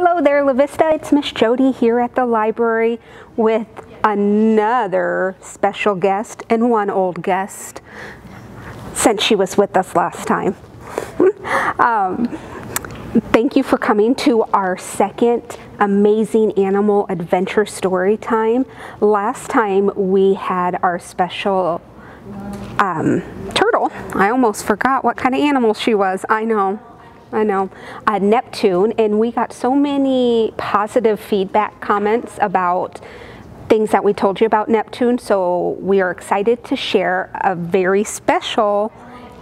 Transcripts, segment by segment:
Hello there, La Vista. It's Miss Jodi here at the library with another special guest and one old guest since she was with us last time. Thank you for coming to our second amazing Animal Adventure Storytime. Last time we had our special turtle. I almost forgot what kind of animal she was. I know. Neptune, and we got so many positive feedback comments about things that we told you about Neptune, so we are excited to share a very special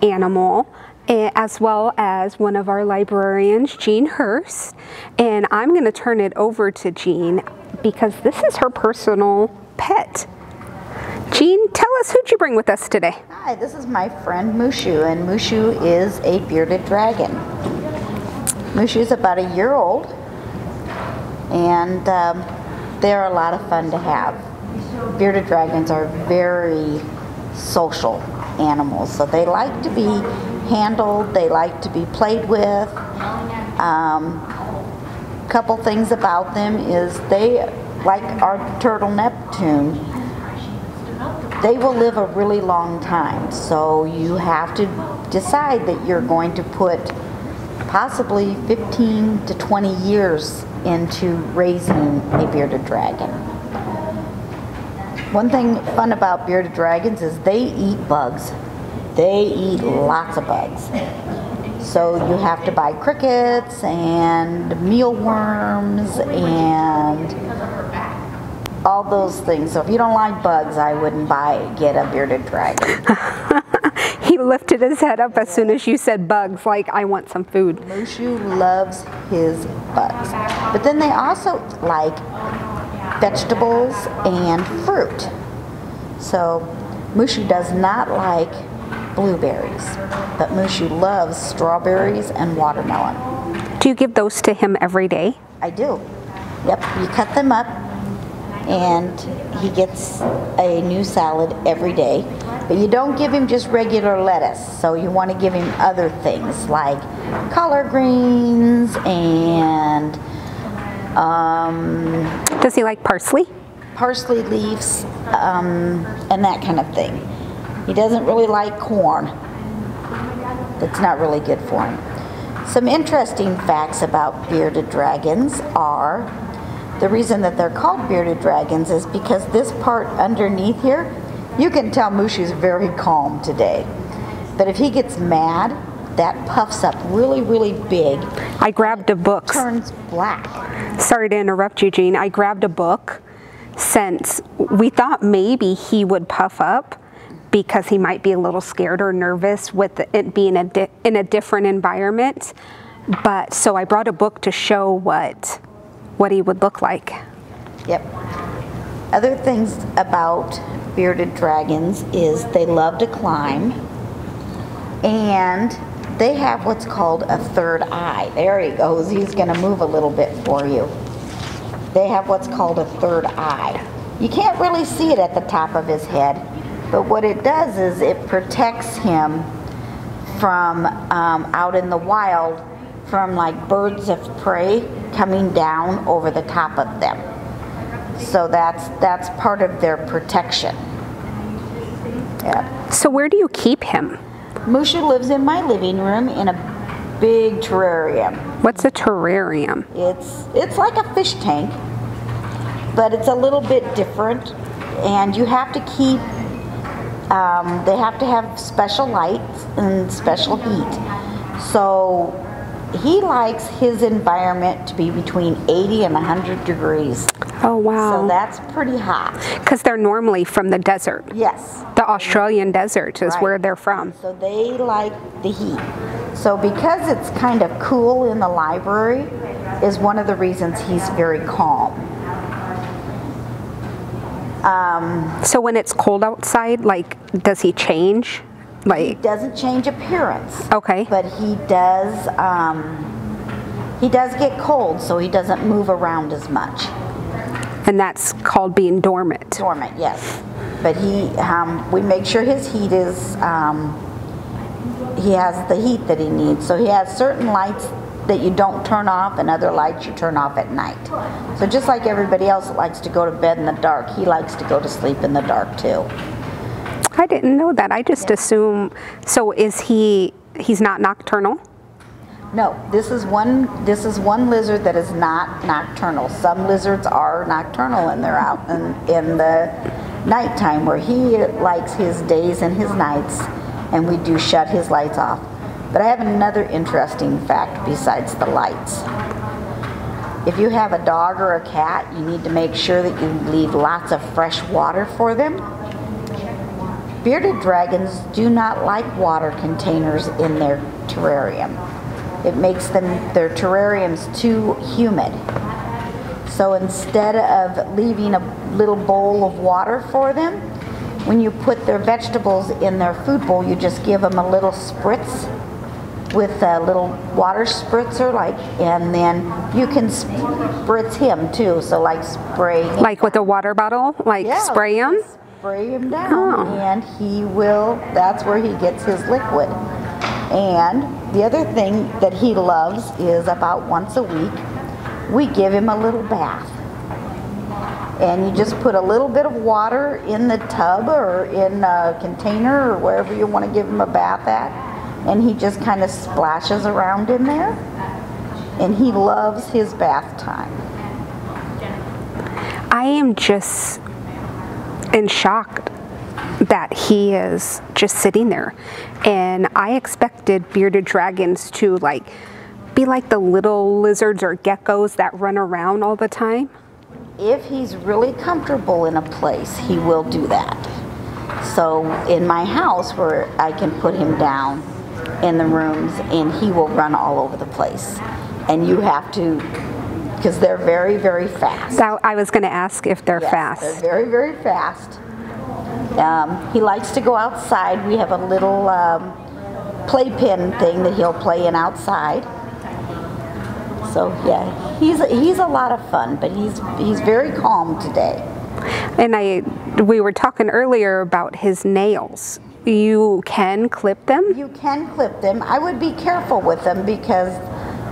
animal, as well as one of our librarians, Jean Hurst. And I'm going to turn it over to Jean because this is her personal pet. Jean, tell us, who'd you bring with us today? Hi, this is my friend Mooshoo, and Mooshoo is a bearded dragon. Mooshoo's about a year old, and they're a lot of fun to have. Bearded dragons are very social animals, so they like to be handled, they like to be played with. Couple things about them is they, like our turtle Neptune, they will live a really long time, so you have to decide that you're going to put possibly 15 to 20 years into raising a bearded dragon. One thing fun about bearded dragons is they eat bugs. They eat lots of bugs. So you have to buy crickets and mealworms and all those things. So if you don't like bugs, I wouldn't get a bearded dragon. He lifted his head up as soon as you said bugs, like, I want some food. Mooshoo loves his bugs. But then they also like vegetables and fruit. So Mooshoo does not like blueberries, but Mooshoo loves strawberries and watermelon. Do you give those to him every day? I do. Yep, you cut them up and he gets a new salad every day. But you don't give him just regular lettuce, so you want to give him other things like collard greens and does he like parsley? Parsley leaves and that kind of thing. He doesn't really like corn. That's not really good for him. Some interesting facts about bearded dragons are the reason that they're called bearded dragons is because this part underneath here, you can tell Mooshoo's very calm today. But if he gets mad, that puffs up really, really big. I grabbed a book. Turns black. Sorry to interrupt you, Jean. I grabbed a book since we thought maybe he would puff up because he might be a little scared or nervous with it being in a different environment. But so I brought a book to show what he would look like. Yep. Other things about bearded dragons is they love to climb, and they have what's called a third eye. There he goes. He's going to move a little bit for you. They have what's called a third eye. You can't really see it at the top of his head, but what it does is it protects him from out in the wild from like birds of prey coming down over the top of them. So that's part of their protection. Yeah. So where do you keep him? Mooshoo lives in my living room in a big terrarium. What's a terrarium? It's like a fish tank, but it's a little bit different, and you have to keep. They have to have special lights and special heat. So he likes his environment to be between 80 and 100 degrees. Oh, wow. So that's pretty hot. Because they're normally from the desert. Yes. The Australian desert is where they're from. So they like the heat. So because it's kind of cool in the library is one of the reasons he's very calm. So when it's cold outside, like, does he change? Like, he doesn't change appearance. Okay. But he does get cold, so he doesn't move around as much. And that's called being dormant. Dormant, yes. But we make sure his heat is, he has the heat that he needs. So he has certain lights that you don't turn off and other lights you turn off at night. So just like everybody else that likes to go to bed in the dark, he likes to go to sleep in the dark too. I didn't know that. I just assume, so he's not nocturnal? No, this is one lizard that is not nocturnal. Some lizards are nocturnal and they're out in the nighttime, where he likes his days and his nights, and we do shut his lights off. But I have another interesting fact besides the lights. If you have a dog or a cat, you need to make sure that you leave lots of fresh water for them. Bearded dragons do not like water containers in their terrarium. It makes their terrariums too humid. So instead of leaving a little bowl of water for them, when you put their vegetables in their food bowl, you just give them a little spritz with a little water spritzer, and then you can spritz him too. So like spray him. Like with a water bottle, spray him? Spray him down, and that's where he gets his liquid. And the other thing that he loves is about once a week, we give him a little bath. And you just put a little bit of water in the tub or in a container or wherever you want to give him a bath at, and he just kind of splashes around in there, and he loves his bath time. I am just in shock that he is just sitting there, and I expected bearded dragons to be like the little lizards or geckos that run around all the time. If he's really comfortable in a place, he will do that. So in my house, where I can put him down in the rooms, and he will run all over the place, and you have to, because they're very, very fast. I was going to ask if they're fast. They're very, very fast. He likes to go outside. We have a little playpen thing that he'll play in outside. So yeah, he's a lot of fun, but he's very calm today. And we were talking earlier about his nails. You can clip them? You can clip them. I would be careful with them, because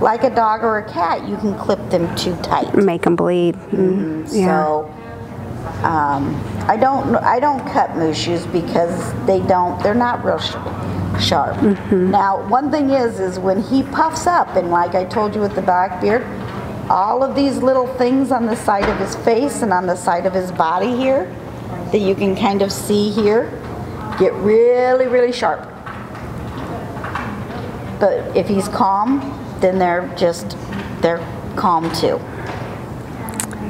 like a dog or a cat, you can clip them too tight. Make them bleed. Mm-hmm. Yeah. So I don't cut Mooshoo's because they're not real sharp. Mm-hmm. Now, one thing is when he puffs up, and like I told you with the black beard, all of these little things on the side of his face and on the side of his body here that you can kind of see here get really, really sharp. But if he's calm, then they're calm too.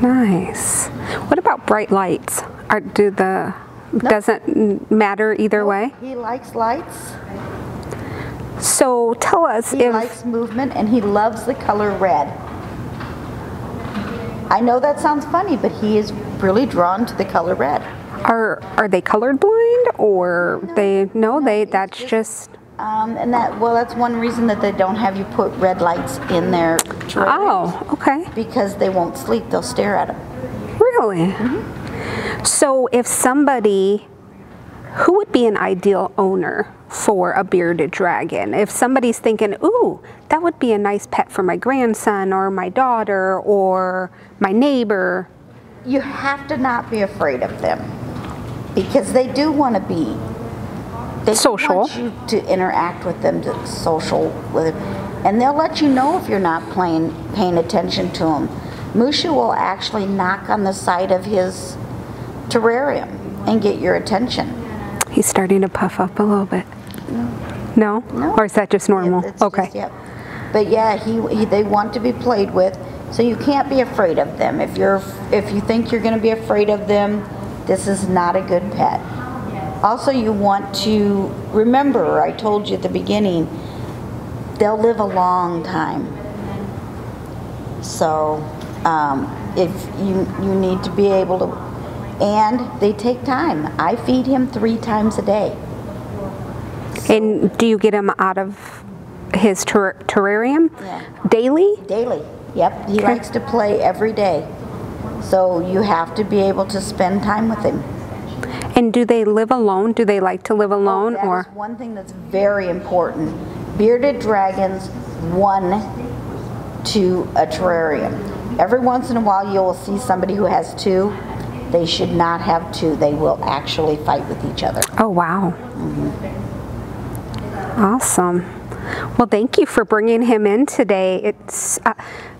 Nice. What about bright lights? Doesn't matter either way? He likes lights. So tell us He likes movement, and he loves the color red. I know that sounds funny, but he is really drawn to the color red. Are they colorblind, or that's just and that's one reason that they don't have you put red lights in their terrariums. Oh, okay. Because they won't sleep, they'll stare at them. Really? Mm-hmm. So if who would be an ideal owner for a bearded dragon? If somebody's thinking, ooh, that would be a nice pet for my grandson or my daughter or my neighbor. You have to not be afraid of them, because they do want to be. They social. Want you to interact with them, to social with them. And they'll let you know if you're not paying attention to them. Mooshoo will actually knock on the side of his terrarium and get your attention. He's starting to puff up a little bit. No? Or is that just normal? It's okay. Just, But yeah, they want to be played with, so you can't be afraid of them. If you think you're going to be afraid of them, this is not a good pet. Also, you want to remember, I told you at the beginning, they'll live a long time. So if you need to be able to, and they take time. I feed him 3 times a day. And do you get him out of his terrarium? Yeah. Daily? Daily, yep. He likes to play every day. So you have to be able to spend time with him. And do they live alone? Do they like to live alone? That is one thing that's very important. Bearded dragons, one to a terrarium. Every once in a while you'll see somebody who has two. They should not have two. They will actually fight with each other. Oh, wow. Awesome. Well, thank you for bringing him in today. It's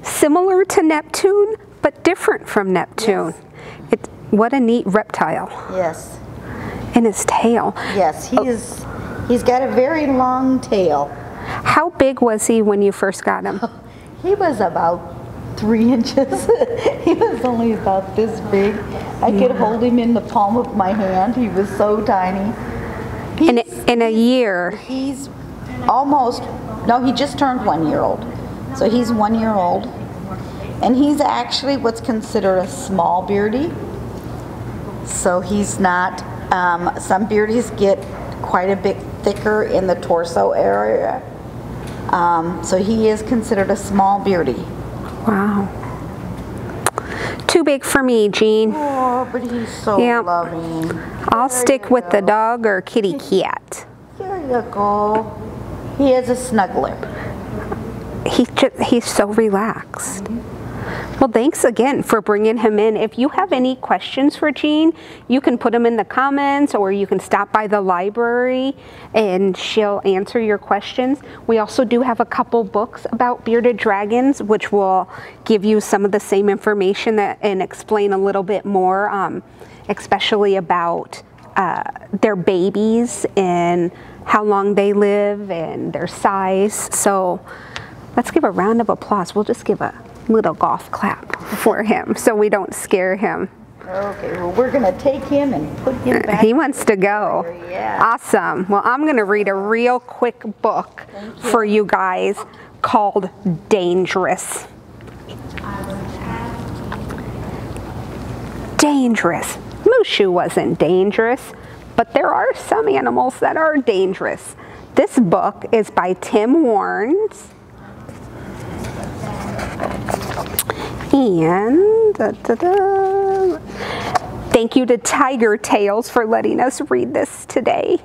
similar to Neptune, but different from Neptune. Yes. What a neat reptile. Yes. And his tail. Yes, he's got a very long tail. How big was he when you first got him? He was about 3 inches. He was only about this big. I could hold him in the palm of my hand. He was so tiny. In a year. He's almost, no, he just turned 1 year old. So he's 1 year old. And he's actually what's considered a small beardie. So he's not, some beardies get quite a bit thicker in the torso area. So he is considered a small beardie. Wow. Too big for me, Jean. Oh, but he's so loving. I'll stick with the dog or kitty cat. There you go. He is a snuggler. He's so relaxed. Well, thanks again for bringing him in. If you have any questions for Jean, you can put them in the comments, or you can stop by the library and she'll answer your questions. We also do have a couple books about bearded dragons, which will give you some of the same information and explain a little bit more, especially about their babies and how long they live and their size. So let's give a round of applause. We'll just give a little golf clap for him so we don't scare him. Okay, well, we're going to take him and put him back. He wants to go. Yeah. Awesome. Well, I'm going to read a real quick book for you guys called Dangerous. Dangerous. Mooshoo wasn't dangerous, but there are some animals that are dangerous. This book is by Tim Warnes. And thank you to Tiger Tales for letting us read this today.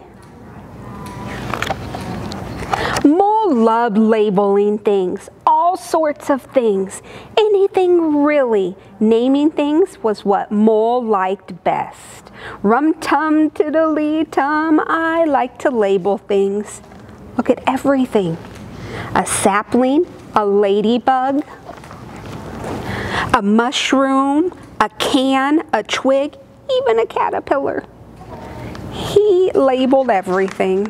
Mole loved labeling things, all sorts of things, anything really. Naming things was what Mole liked best. Rum-tum, tiddly-tum, I like to label things. Look at everything. A sapling, a ladybug, a mushroom, a can, a twig, even a caterpillar. He labeled everything.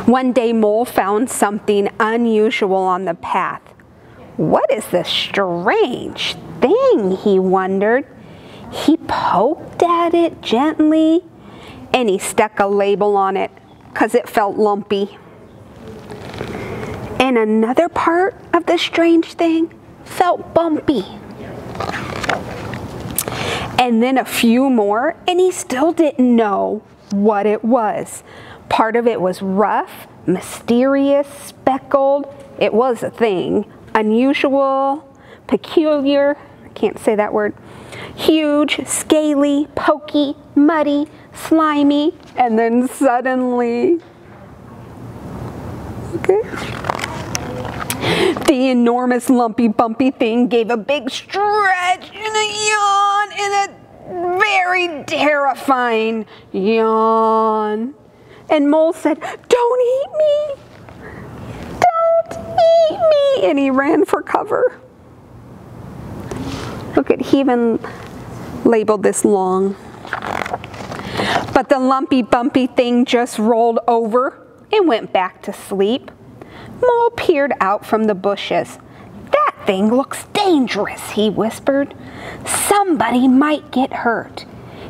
One day Mole found something unusual on the path. What is this strange thing, he wondered. He poked at it gently and he stuck a label on it because it felt lumpy. And another part of the strange thing felt bumpy. And then a few more, and he still didn't know what it was. Part of it was rough, mysterious, speckled. It was a thing. Unusual, peculiar, I can't say that word. Huge, scaly, pokey, muddy, slimy, and then suddenly, okay. The enormous lumpy bumpy thing gave a big stretch and a yawn and a very terrifying yawn. And Mole said, "Don't eat me! Don't eat me!" And he ran for cover. Look at, he even labeled this long. But the lumpy bumpy thing just rolled over and went back to sleep. Mole peered out from the bushes. "That thing looks dangerous," he whispered. "Somebody might get hurt."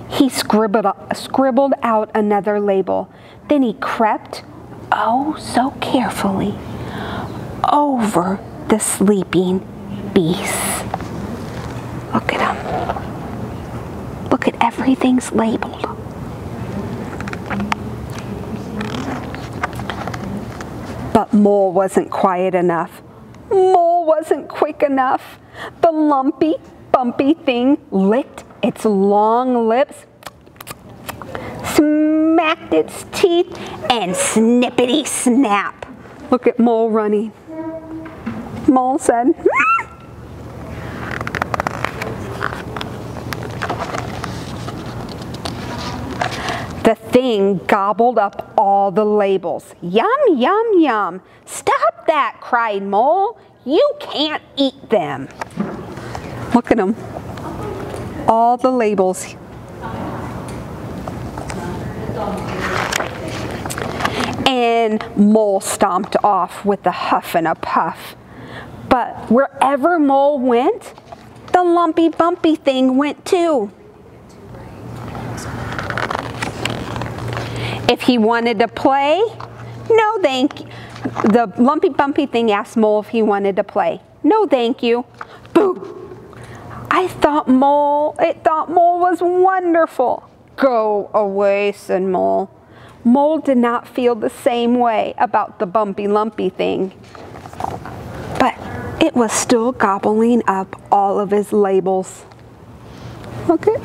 He scribbled out another label. Then he crept, oh so carefully, over the sleeping beasts. Look at them. Look at everything's labeled. But Mole wasn't quiet enough. Mole wasn't quick enough. The lumpy, bumpy thing licked its long lips, smacked its teeth, and snippity snap. Look at Mole running. Mole said. The thing gobbled up all the labels. Yum, yum, yum. Stop that, cried Mole. You can't eat them. Look at them. All the labels. And Mole stomped off with a huff and a puff. But wherever Mole went, the lumpy bumpy thing went too. If he wanted to play, no thank you. The lumpy bumpy thing asked Mole if he wanted to play. No thank you. Boo! It thought Mole was wonderful. Go away, said Mole. Mole did not feel the same way about the bumpy lumpy thing, but it was still gobbling up all of his labels. Okay.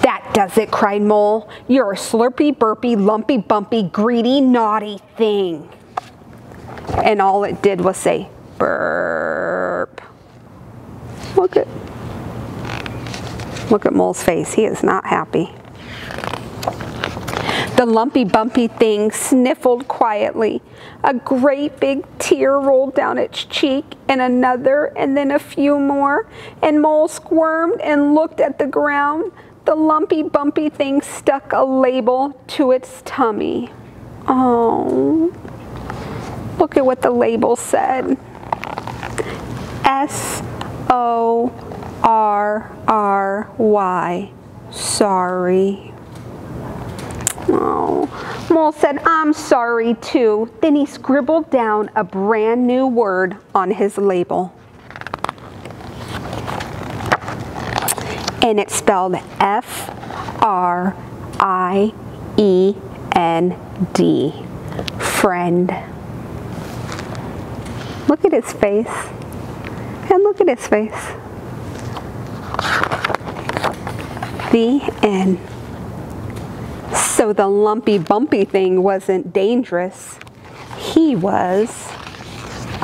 That does it, cried Mole. You're a slurpy, burpy, lumpy, bumpy, greedy, naughty thing. And all it did was say, burp. Look at Mole's face. He is not happy. The lumpy bumpy thing sniffled quietly. A great big tear rolled down its cheek, and another, and then a few more, and Mole squirmed and looked at the ground. The lumpy bumpy thing stuck a label to its tummy. Oh, look at what the label said. S-O-R-R-Y. Sorry. Oh, Mole said, I'm sorry too. Then he scribbled down a brand new word on his label. And it spelled F-R-I-E-N-D. Friend. Look at his face. And look at his face. The end. So the lumpy bumpy thing wasn't dangerous. He was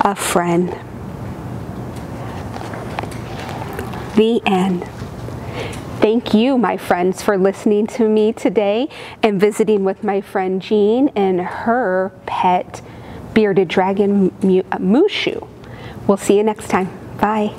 a friend. The end. Thank you, my friends, for listening to me today and visiting with my friend Jean and her pet bearded dragon, Mooshoo. We'll see you next time. Bye.